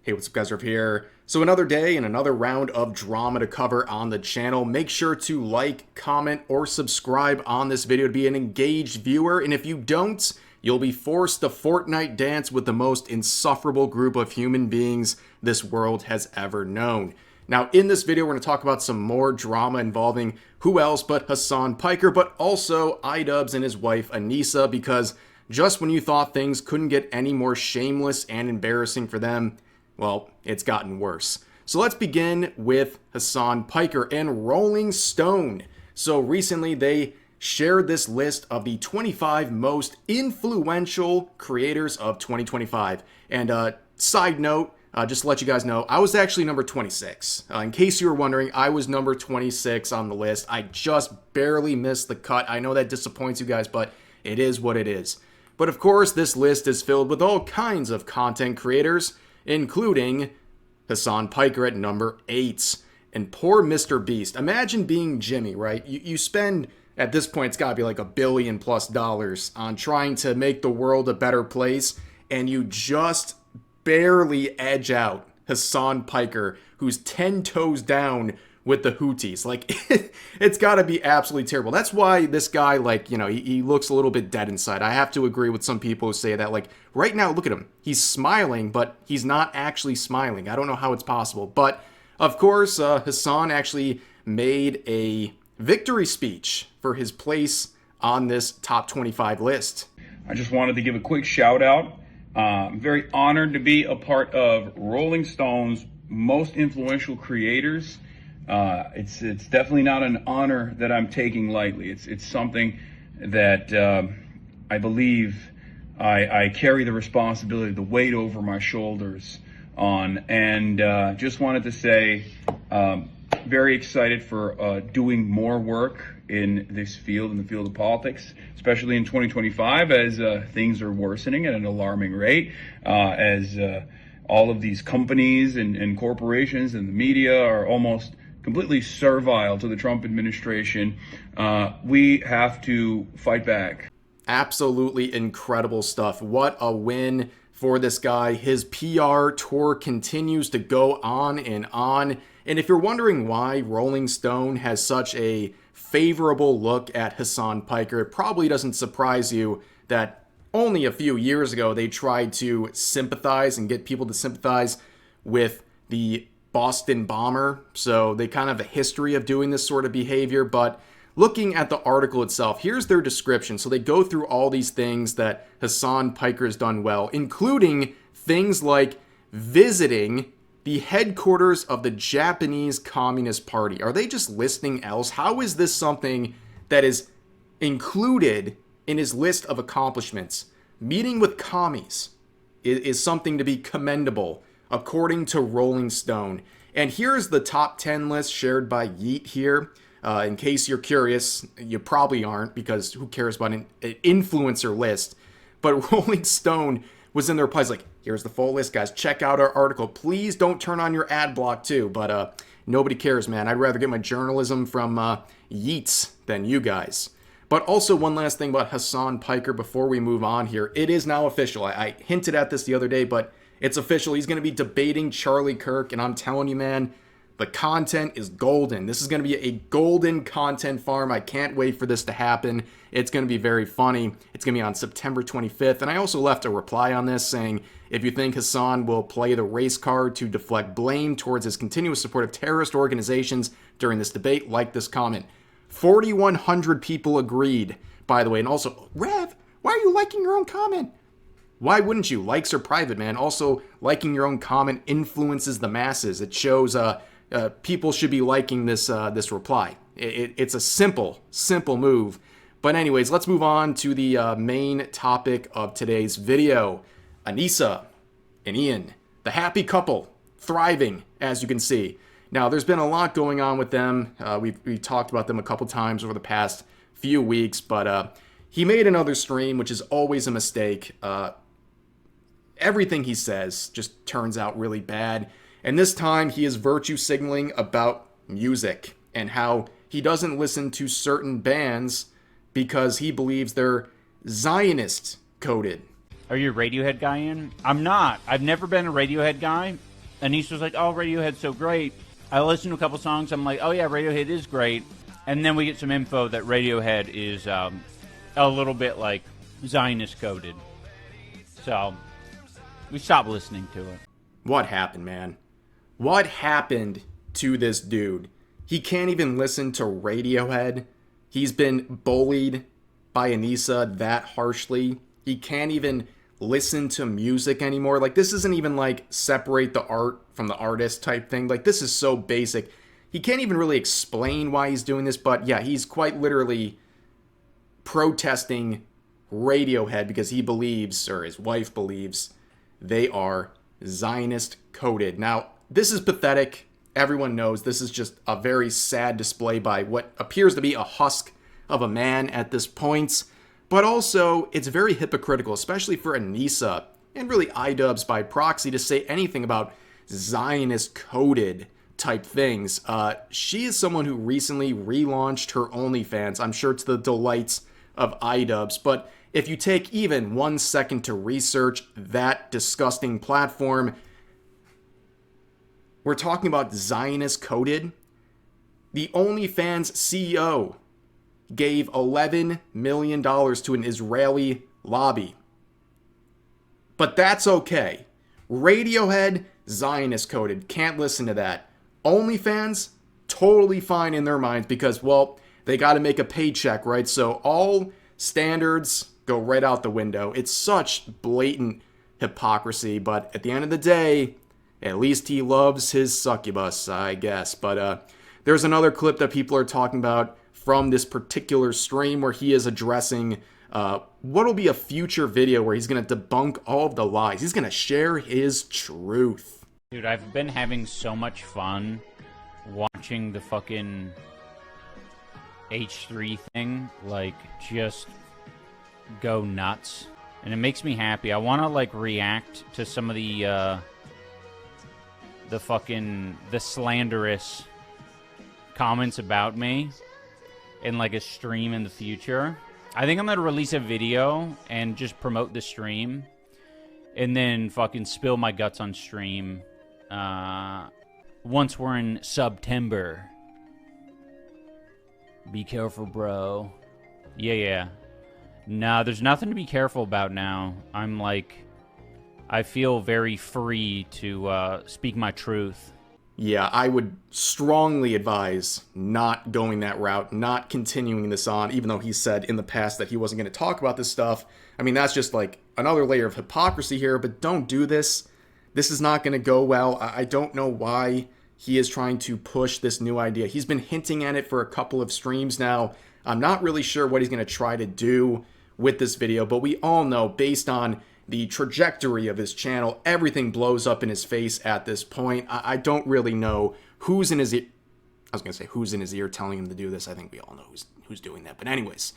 Hey, what's up guys, Riv here. So another day and another round of drama to cover on the channel. Make sure to like, comment, or subscribe on this video to be an engaged viewer. And if you don't, you'll be forced to Fortnite dance with the most insufferable group of human beings this world has ever known. Now, in this video, we're going to talk about some more drama involving who else but Hasan Piker, but also Idubbbz and his wife Anissa, because just when you thought things couldn't get any more shameless and embarrassing for them, well, it's gotten worse. So let's begin with Hasan Piker and Rolling Stone. So recently they shared this list of the 25 most influential creators of 2025. And side note, just to let you guys know, I was actually number 26. In case you were wondering, I was number 26 on the list. I just barely missed the cut. I know that disappoints you guys, but it is what it is. But of course, this list is filled with all kinds of content creators, including Hasan Piker at number 8. And poor Mr. Beast. Imagine being Jimmy, right? You spend, at this point, it's gotta be like $1 billion+ on trying to make the world a better place, and you just barely edge out Hasan Piker, who's 10 toes down with the Houthis. Like, it's gotta be absolutely terrible. That's why this guy, like, you know, he looks a little bit dead inside. I have to agree with some people who say that. Like, right now, look at him. He's smiling, but he's not actually smiling. I don't know how it's possible. But, of course, Hasan actually made a victory speech for his place on this top 25 list. I just wanted to give a quick shout out. I'm very honored to be a part of Rolling Stone's most influential creators. It's definitely not an honor that I'm taking lightly. It's something that I believe I carry the responsibility, the weight over my shoulders on. And just wanted to say, very excited for doing more work in this field, in the field of politics, especially in 2025, as things are worsening at an alarming rate, as all of these companies and corporations and the media are almost completely servile to the Trump administration. We have to fight back. Absolutely incredible stuff. What a win for this guy. His PR tour continues to go on and on. And if you're wondering why Rolling Stone has such a favorable look at Hasan Piker, it probably doesn't surprise you that only a few years ago they tried to sympathize and get people to sympathize with the Boston bomber. So they kind of have a history of doing this sort of behavior. But looking at the article itself, here's their description. So they go through all these things that Hasan Piker has done well, including things like visiting the headquarters of the Japanese Communist Party. Are they just listing else? How is this something that is included in his list of accomplishments? Meeting with commies is something to be commendable, according to Rolling Stone. And here's the top 10 list shared by Yeet here. In case you're curious, you probably aren't, because who cares about an influencer list? But Rolling Stone was in their replies like, here's the full list, guys. Check out our article. Please don't turn on your ad block too. But nobody cares, man. I'd rather get my journalism from Yeets than you guys. But also one last thing about Hasan Piker before we move on here. It is now official. I hinted at this the other day, but it's official. He's going to be debating Charlie Kirk, and I'm telling you, man, the content is golden. This is going to be a golden content farm. I can't wait for this to happen. It's going to be very funny. It's going to be on September 25th. And I also left a reply on this saying, if you think Hasan will play the race card to deflect blame towards his continuous support of terrorist organizations during this debate, like this comment. 4,100 people agreed, by the way. And also, Rev, why are you liking your own comment? Why wouldn't you? Likes are private, man. Also, liking your own comment influences the masses. It shows people should be liking this reply. It's a simple move. But anyways, let's move on to the main topic of today's video. Anissa and Ian, the happy couple, thriving, as you can see. Now, there's been a lot going on with them. We've talked about them a couple times over the past few weeks, but he made another stream, which is always a mistake. Everything he says just turns out really bad. And this time he is virtue signaling about music and how he doesn't listen to certain bands because he believes they're Zionist coded. Are you a Radiohead guy, Ian? I'm not. I've never been a Radiohead guy. Anisha was like, oh, Radiohead's so great. I listened to a couple songs. I'm like, oh, yeah, Radiohead is great. And then we get some info that Radiohead is a little bit like Zionist coded. So we stopped listening to it. What happened, man? What happened to this dude? He can't even listen to Radiohead. He's been bullied by Anissa that harshly. He can't even listen to music anymore. Like, this isn't even like separate the art from the artist type thing. Like, this is so basic. He can't even really explain why he's doing this, but yeah, he's quite literally protesting Radiohead because he believes, or his wife believes, they are Zionist coded. Now, this is pathetic. Everyone knows this is just a very sad display by what appears to be a husk of a man at this point. But also, it's very hypocritical, especially for Anissa and really Idubbbz by proxy to say anything about Zionist coded type things. She is someone who recently relaunched her OnlyFans, I'm sure to the delights of Idubbbz. But if you take even 1 second to research that disgusting platform, we're talking about Zionist coded. The OnlyFans CEO gave $11 million to an Israeli lobby. But that's okay. Radiohead, Zionist coded. Can't listen to that. OnlyFans, totally fine in their minds because, well, they got to make a paycheck, right? So all standards go right out the window. It's such blatant hypocrisy, but at the end of the day, at least he loves his succubus, I guess. But there's another clip that people are talking about from this particular stream where he is addressing what'll be a future video where he's going to debunk all of the lies. He's going to share his truth. Dude, I've been having so much fun watching the fucking H3 thing, like, just go nuts. And it makes me happy. I want to, like, react to some of the slanderous comments about me in, like, a stream in the future. I think I'm going to release a video and just promote the stream and then fucking spill my guts on stream once we're in September. Be careful, bro. Yeah. Nah, there's nothing to be careful about now. I'm like, I feel very free to speak my truth. Yeah, I would strongly advise not going that route, not continuing this on, even though he said in the past that he wasn't going to talk about this stuff. I mean, that's just like another layer of hypocrisy here, but don't do this. This is not going to go well. I don't know why he is trying to push this new idea. He's been hinting at it for a couple of streams now. I'm not really sure what he's going to try to do with this video, but we all know, based on the trajectory of his channel, everything blows up in his face at this point. I don't really know who's in his ear. I was going to say who's in his ear telling him to do this. I think we all know who's doing that. But anyways,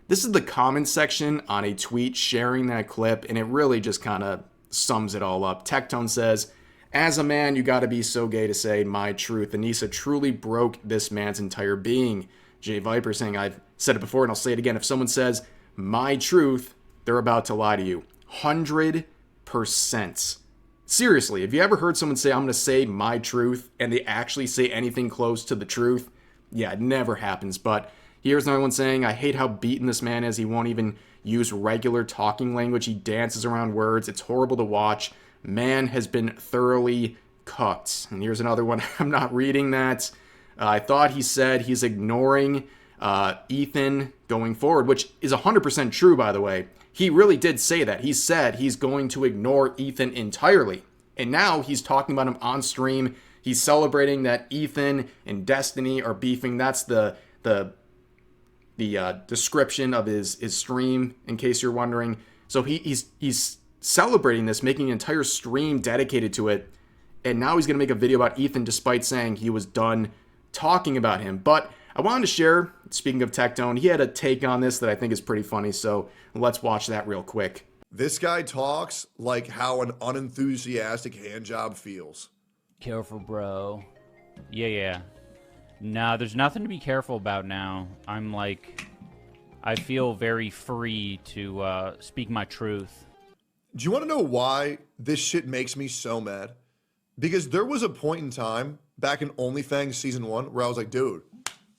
this is the comment section on a tweet sharing that clip, and it really just kind of sums it all up. Tectone says, as a man, you got to be so gay to say my truth. Anissa truly broke this man's entire being. Jay Viper saying, I've said it before and I'll say it again. If someone says my truth, they're about to lie to you. 100%. Seriously, have you ever heard someone say, I'm going to say my truth, and they actually say anything close to the truth? Yeah, it never happens. But here's another one saying, I hate how beaten this man is. He won't even use regular talking language. He dances around words. It's horrible to watch. Man has been thoroughly cooked. And here's another one. I'm not reading that. I thought he said he's ignoring Ethan going forward, which is 100% true, by the way. He really did say that. He said he's going to ignore Ethan entirely. And now he's talking about him on stream. He's celebrating that Ethan and Destiny are beefing. That's the description of his stream, in case you're wondering. So he's celebrating this, making an entire stream dedicated to it. And now he's going to make a video about Ethan despite saying he was done talking about him. But I wanted to share, speaking of Tectone, he had a take on this that I think is pretty funny. So let's watch that real quick. This guy talks like how an unenthusiastic handjob feels. Careful, bro. Yeah. Nah, there's nothing to be careful about now. I'm like, I feel very free to speak my truth. Do you want to know why this shit makes me so mad? Because there was a point in time back in OnlyFans season 1 where I was like, dude,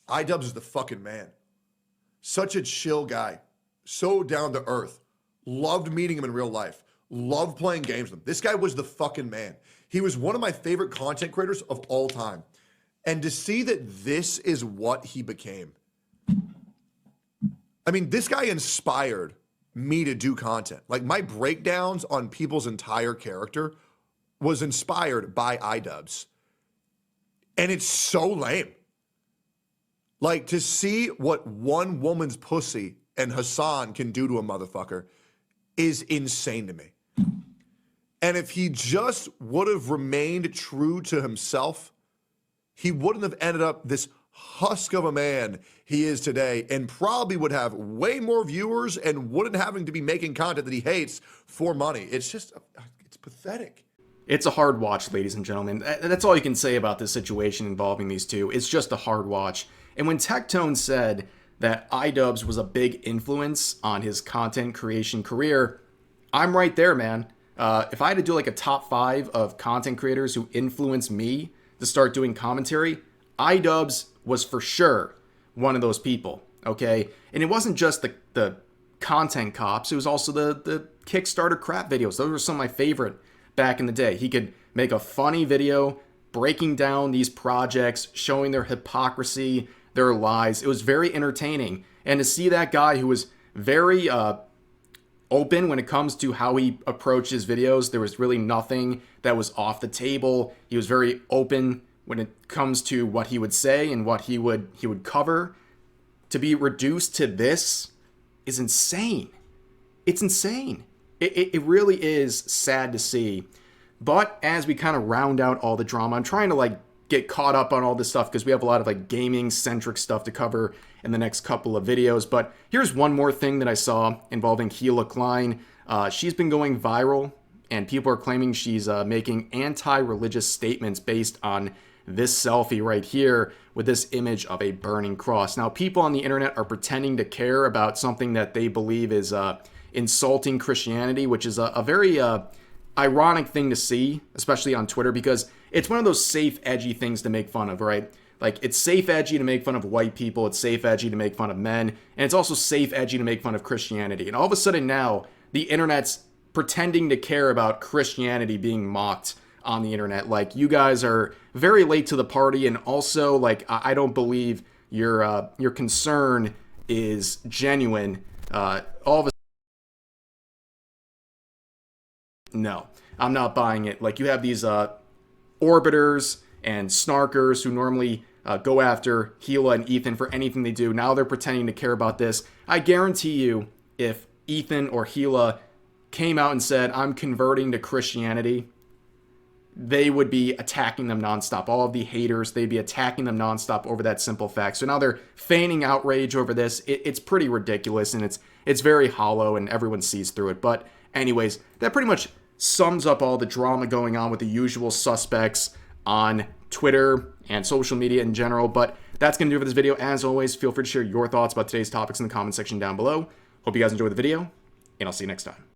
Idubbbz is the fucking man. Such a chill guy. So down to earth. Loved meeting him in real life. Loved playing games with him. This guy was the fucking man. He was one of my favorite content creators of all time. And to see that this is what he became. I mean, this guy inspired me to do content. Like, my breakdowns on people's entire character was inspired by Idubbbz. And it's so lame. Like, to see what one woman's pussy and Hasan can do to a motherfucker is insane to me. And if he just would have remained true to himself, he wouldn't have ended up this husk of a man he is today, and probably would have way more viewers and wouldn't having to be making content that he hates for money. It's just, it's pathetic. It's a hard watch, ladies and gentlemen. That's all you can say about this situation involving these two. It's just a hard watch. And when Tectone said that Idubbbz was a big influence on his content creation career, I'm right there, man. If I had to do like a top 5 of content creators who influenced me to start doing commentary, Idubbbz was for sure one of those people, okay? And it wasn't just the content cops, it was also the Kickstarter crap videos. Those were some of my favorite back in the day. He could make a funny video breaking down these projects, showing their hypocrisy, their lies. It was very entertaining. And to see that guy who was very open when it comes to how he approached his videos, there was really nothing that was off the table. He was very open when it comes to what he would say and what he would cover. To be reduced to this is insane. It's insane. It really is sad to see. But as we kind of round out all the drama, I'm trying to like get caught up on all this stuff because we have a lot of like gaming centric stuff to cover in the next couple of videos. But here's one more thing that I saw involving Hila Klein. She's been going viral and people are claiming she's making anti-religious statements based on this selfie right here with this image of a burning cross. Now, people on the internet are pretending to care about something that they believe is insulting Christianity, which is a very ironic thing to see, especially on Twitter, because it's one of those safe, edgy things to make fun of, right? Like, it's safe, edgy to make fun of white people, it's safe, edgy to make fun of men, and it's also safe, edgy to make fun of Christianity. And all of a sudden now, the internet's pretending to care about Christianity being mocked on the internet. Like, you guys are very late to the party, and also, like, I don't believe your concern is genuine. All of a No, I'm not buying it. Like, you have these orbiters and snarkers who normally go after Hila and Ethan for anything they do. Now they're pretending to care about this. I guarantee you, if Ethan or Hila came out and said, I'm converting to Christianity, they would be attacking them nonstop. All of the haters, they'd be attacking them nonstop over that simple fact. So now they're feigning outrage over this. It's pretty ridiculous, and it's very hollow, and everyone sees through it. But anyways, that pretty much sums up all the drama going on with the usual suspects on Twitter and social media in general. But that's going to do it for this video. As always, feel free to share your thoughts about today's topics in the comment section down below. Hope you guys enjoyed the video, and I'll see you next time.